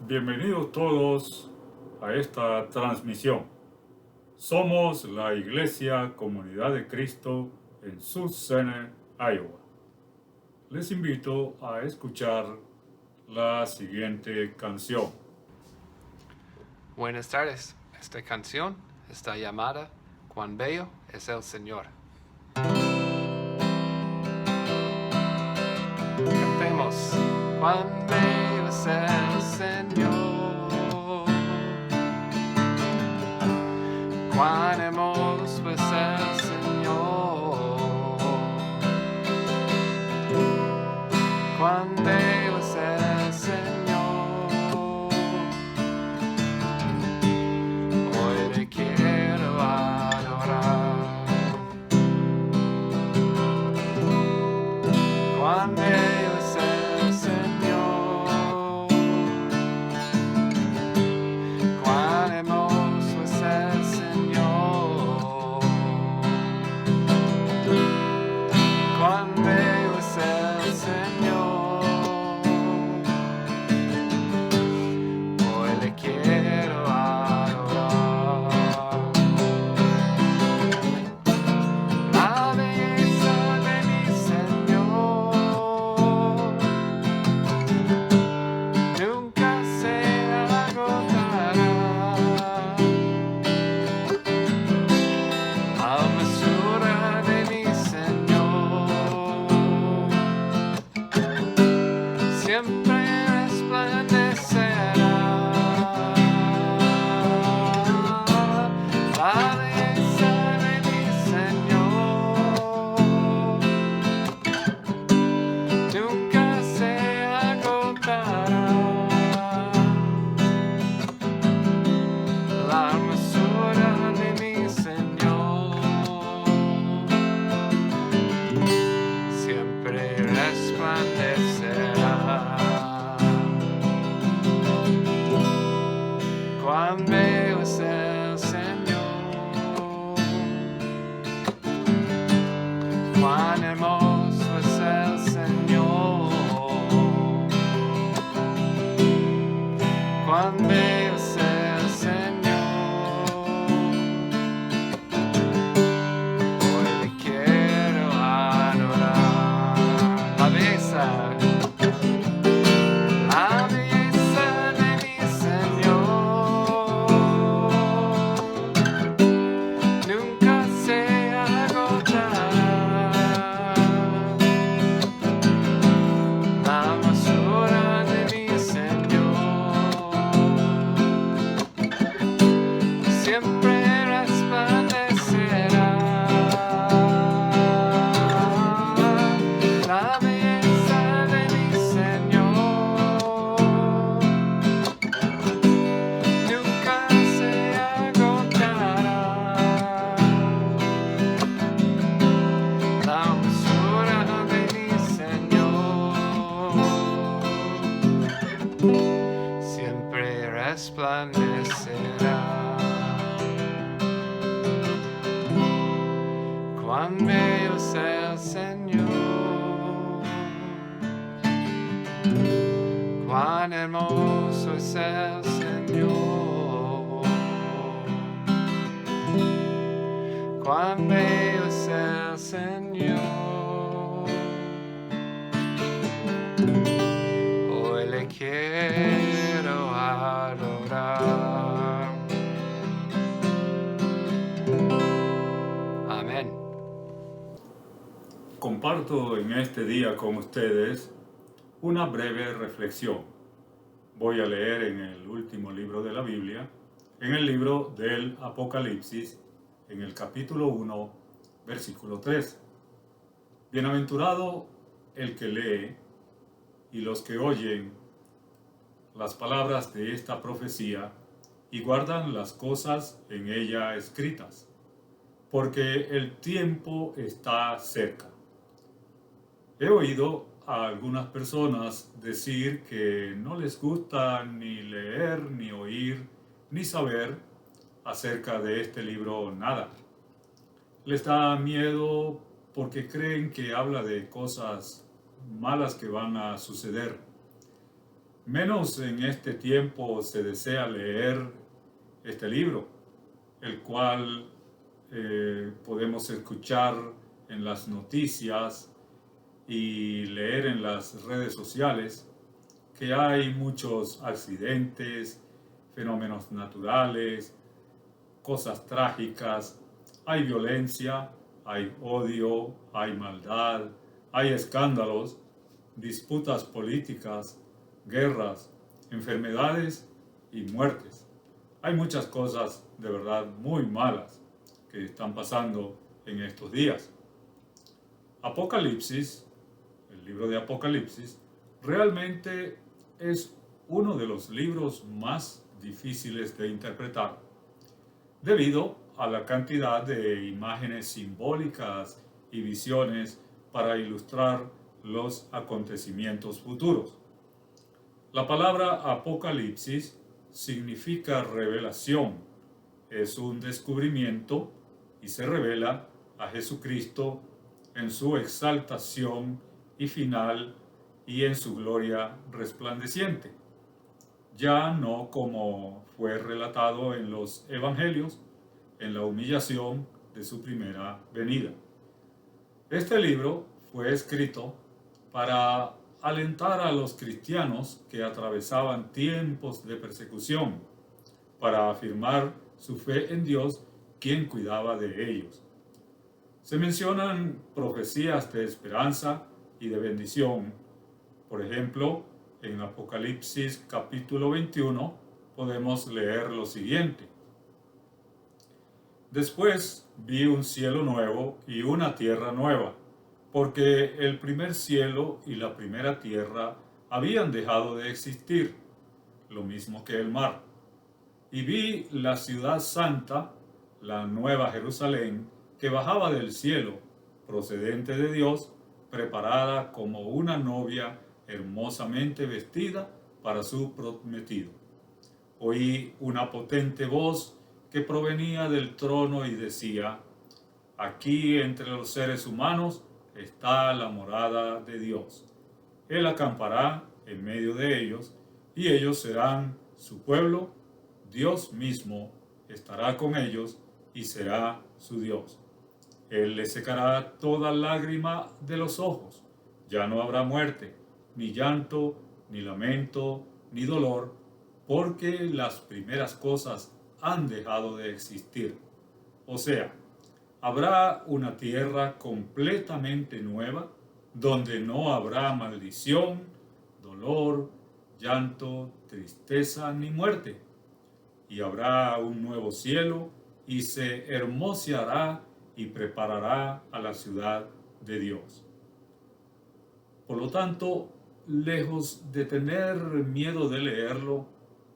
Bienvenidos todos a esta transmisión. Somos la Iglesia Comunidad de Cristo en Sioux Center, Iowa. Les invito a escuchar la siguiente canción. Buenas tardes. Esta canción está llamada Cuán bello es el Señor. Cantemos. Cuán bello es el Señor. Cuán hermoso es el Señor. Cuán bello es el Señor. Hoy le quiero adorar. Cuán bello es el Señor. Cuán hermoso es el Señor. Cuán bello es el Señor. Hoy le quiero adorar. La belleza de mi Señor nunca se agotará. La hermosura de mi Señor siempre resplandecerá. La belleza de mi Señor nunca se agotará. La hermosura de mi Señor siempre resplandecerá. Cuán bello es el Señor. Cuán hermoso es el Señor. Cuán bello es el Señor. Hoy le quiero adorar. La belleza de mi Señor nunca se agotará. La hermosura de mi Señor siempre resplandecerá. La belleza de mi Señor nunca se agotará. La hermosura de mi Señor siempre resplandecerá. Cuán bello es el Señor. Cuán hermoso es el Señor. Cuán bello es el Señor. Hoy le quiero adorar. Amén. Comparto en este día con ustedes una breve reflexión. Voy a leer en el último libro de la Biblia, en el libro del Apocalipsis, en el capítulo 1, versículo 3. Bienaventurado el que lee y los que oyen las palabras de esta profecía y guardan las cosas en ella escritas, porque el tiempo está cerca. He oído a algunas personas decir que no les gusta ni leer, ni oír, ni saber acerca de este libro nada. Les da miedo porque creen que habla de cosas malas que van a suceder. Menos en este tiempo se desea leer este libro, el cual podemos escuchar en las noticias y leer en las redes sociales que hay muchos accidentes, fenómenos naturales, cosas trágicas, hay violencia, hay odio, hay maldad, hay escándalos, disputas políticas, guerras, enfermedades y muertes. Hay muchas cosas de verdad muy malas que están pasando en estos días. Apocalipsis, el libro de Apocalipsis, realmente es uno de los libros más difíciles de interpretar, debido a la cantidad de imágenes simbólicas y visiones para ilustrar los acontecimientos futuros. La palabra Apocalipsis significa revelación, es un descubrimiento y se revela a Jesucristo en su exaltación y final y en su gloria resplandeciente, ya no como fue relatado en los evangelios, en la humillación de su primera venida. Este libro fue escrito para alentar a los cristianos que atravesaban tiempos de persecución, para afirmar su fe en Dios, quien cuidaba de ellos. Se mencionan profecías de esperanza y de bendición. Por ejemplo, en Apocalipsis capítulo 21 podemos leer lo siguiente. Después vi un cielo nuevo y una tierra nueva, porque el primer cielo y la primera tierra habían dejado de existir, lo mismo que el mar. Y vi la ciudad santa, la nueva Jerusalén, que bajaba del cielo, procedente de Dios, preparada como una novia hermosamente vestida para su prometido. Oí una potente voz que provenía del trono y decía: aquí entre los seres humanos está la morada de Dios. Él acampará en medio de ellos, y ellos serán su pueblo. Dios mismo estará con ellos y será su Dios. Él les secará toda lágrima de los ojos. Ya no habrá muerte, ni llanto, ni lamento, ni dolor, porque las primeras cosas han dejado de existir. O sea, habrá una tierra completamente nueva, donde no habrá maldición, dolor, llanto, tristeza ni muerte. Y habrá un nuevo cielo, y se hermoseará y preparará a la ciudad de Dios. Por lo tanto, lejos de tener miedo de leerlo,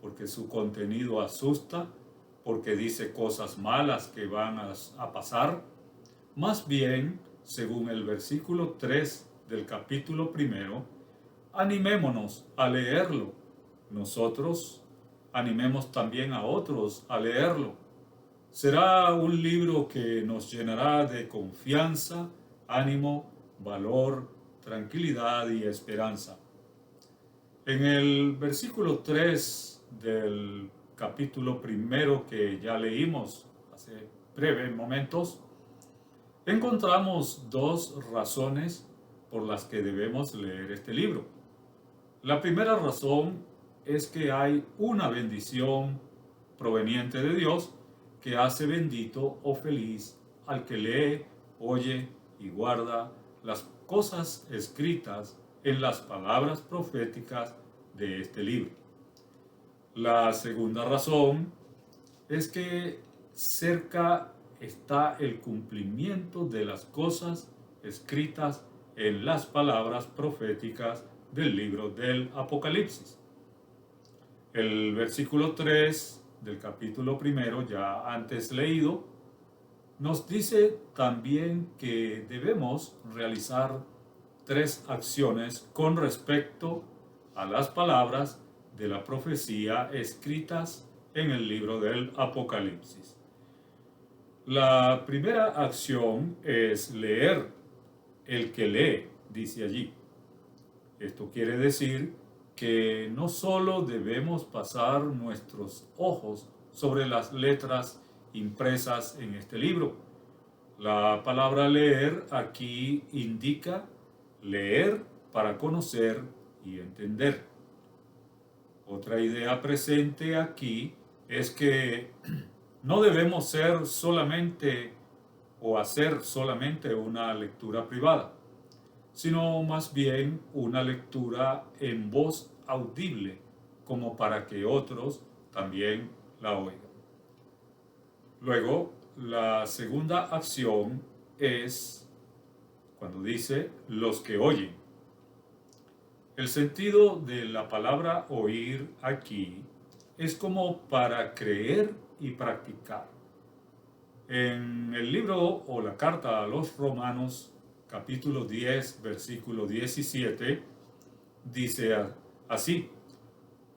porque su contenido asusta, porque dice cosas malas que van a pasar, más bien, según el versículo 3 del capítulo 1, animémonos a leerlo. Nosotros animemos también a otros a leerlo. Será un libro que nos llenará de confianza, ánimo, valor, tranquilidad y esperanza. En el versículo 3 del capítulo 1 que ya leímos hace breves momentos, encontramos dos razones por las que debemos leer este libro. La primera razón es que hay una bendición proveniente de Dios que hace bendito o feliz al que lee, oye y guarda las cosas escritas en las palabras proféticas de este libro. La segunda razón es que cerca está el cumplimiento de las cosas escritas en las palabras proféticas del libro del Apocalipsis. El versículo 3 del capítulo 1, ya antes leído, nos dice también que debemos realizar tres acciones con respecto a las palabras de la profecía escritas en el libro del Apocalipsis. La primera acción es leer. El que lee, dice allí. Esto quiere decir que no solo debemos pasar nuestros ojos sobre las letras impresas en este libro. La palabra leer aquí indica leer para conocer y entender. Otra idea presente aquí es que no debemos ser solamente o hacer solamente una lectura privada, sino más bien una lectura en voz audible, como para que otros también la oigan. Luego, la segunda acción es cuando dice los que oyen. El sentido de la palabra oír aquí es como para creer y practicar. En el libro o la carta a los Romanos, capítulo 10, versículo 17, dice así: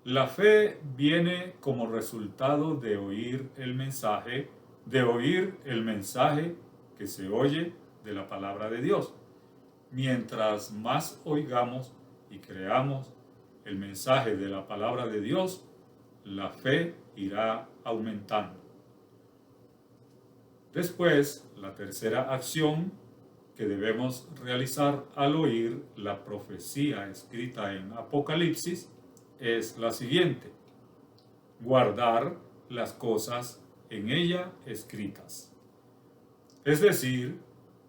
la fe viene como resultado de oír el mensaje que se oye de la palabra de Dios. Mientras más oigamos y creamos el mensaje de la palabra de Dios, la fe irá aumentando. Después, la tercera acción que debemos realizar al oír la profecía escrita en Apocalipsis es la siguiente: guardar las cosas en ella escritas. Es decir,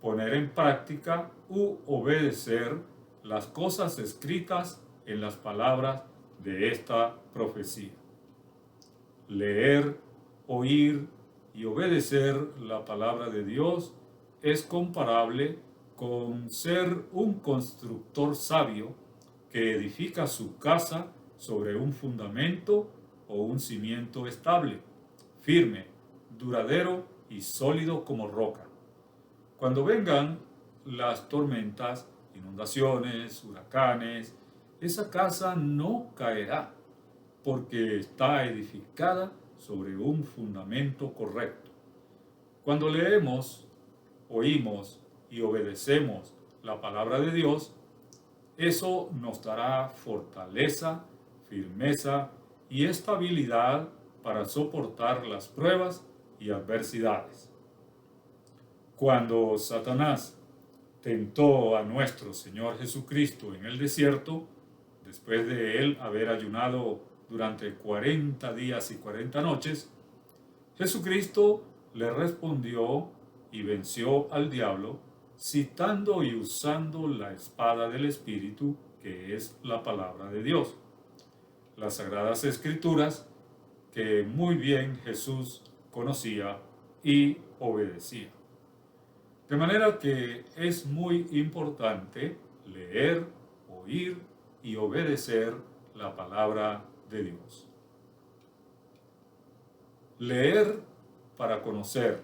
poner en práctica u obedecer las cosas escritas en las palabras de esta profecía. Leer, oír y obedecer la palabra de Dios es comparable con ser un constructor sabio que edifica su casa sobre un fundamento o un cimiento estable, firme, duradero y sólido como roca. Cuando vengan las tormentas, inundaciones, huracanes, esa casa no caerá, porque está edificada sobre un fundamento correcto. Cuando leemos, oímos y obedecemos la palabra de Dios, eso nos dará fortaleza, firmeza y estabilidad para soportar las pruebas y adversidades. Cuando Satanás tentó a nuestro Señor Jesucristo en el desierto, después de él haber ayunado durante 40 días y 40 noches, Jesucristo le respondió y venció al diablo, citando y usando la espada del Espíritu, que es la palabra de Dios. Las Sagradas Escrituras que muy bien Jesús conocía y obedecía. De manera que es muy importante leer, oír y obedecer la palabra de Dios. Leer para conocer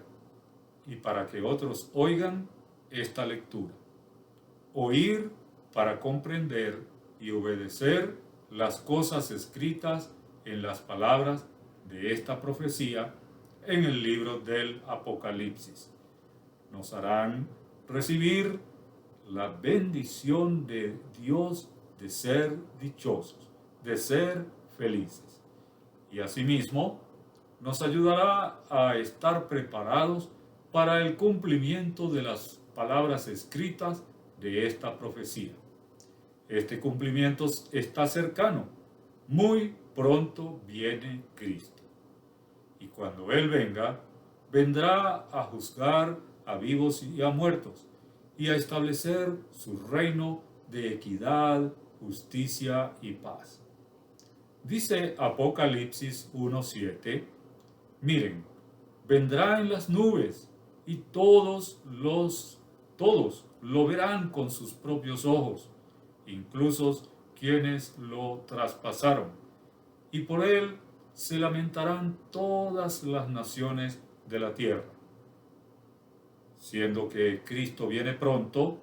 y para que otros oigan esta lectura. Oír para comprender y obedecer las cosas escritas en las palabras de esta profecía en el libro del Apocalipsis. Nos harán recibir la bendición de Dios de ser dichosos, de ser felices. Y asimismo, nos ayudará a estar preparados para el cumplimiento de las palabras escritas de esta profecía. Este cumplimiento está cercano. Muy pronto viene Cristo. Y cuando Él venga, vendrá a juzgar a vivos y a muertos, y a establecer su reino de equidad, justicia y paz. Dice Apocalipsis 1:7, miren, vendrá en las nubes, y todos lo verán con sus propios ojos, incluso quienes lo traspasaron, y por él se lamentarán todas las naciones de la tierra. Siendo que Cristo viene pronto,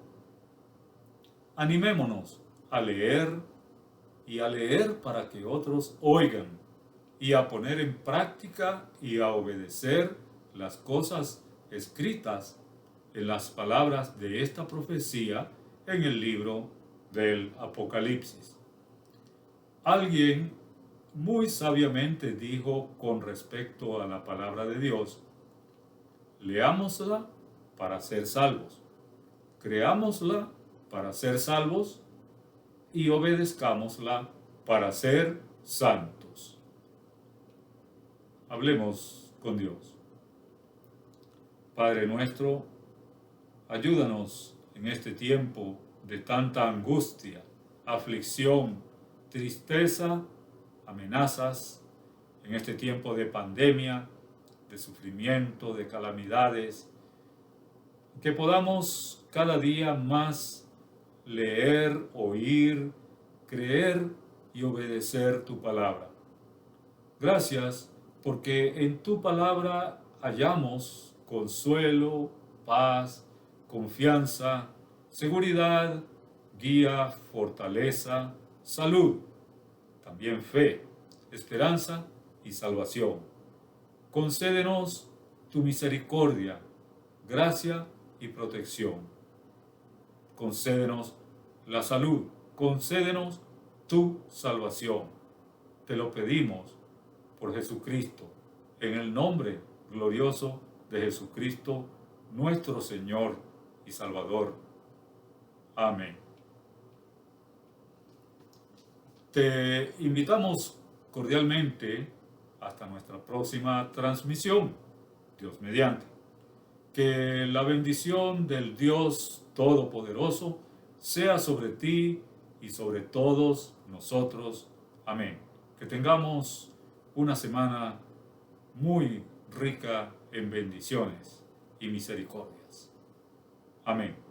animémonos a leer y a leer para que otros oigan, y a poner en práctica y a obedecer las cosas escritas en las palabras de esta profecía en el libro del Apocalipsis. Alguien muy sabiamente dijo con respecto a la palabra de Dios: leámosla para ser salvos, creámosla para ser salvos y obedezcámosla para ser santos. Hablemos con Dios. Padre nuestro, ayúdanos en este tiempo de tanta angustia, aflicción, tristeza, amenazas, en este tiempo de pandemia, de sufrimiento, de calamidades, que podamos cada día más leer, oír, creer y obedecer tu palabra. Gracias porque en tu palabra hallamos consuelo, paz, confianza, seguridad, guía, fortaleza, salud, también fe, esperanza y salvación. Concédenos tu misericordia, gracia y protección. Concédenos la salud, concédenos tu salvación. Te lo pedimos por Jesucristo, en el nombre glorioso de Jesucristo, nuestro Señor y Salvador. Amén. Te invitamos cordialmente hasta nuestra próxima transmisión, Dios mediante. Que la bendición del Dios Todopoderoso sea sobre ti y sobre todos nosotros. Amén. Que tengamos una semana muy rica en bendiciones y misericordias. Amén.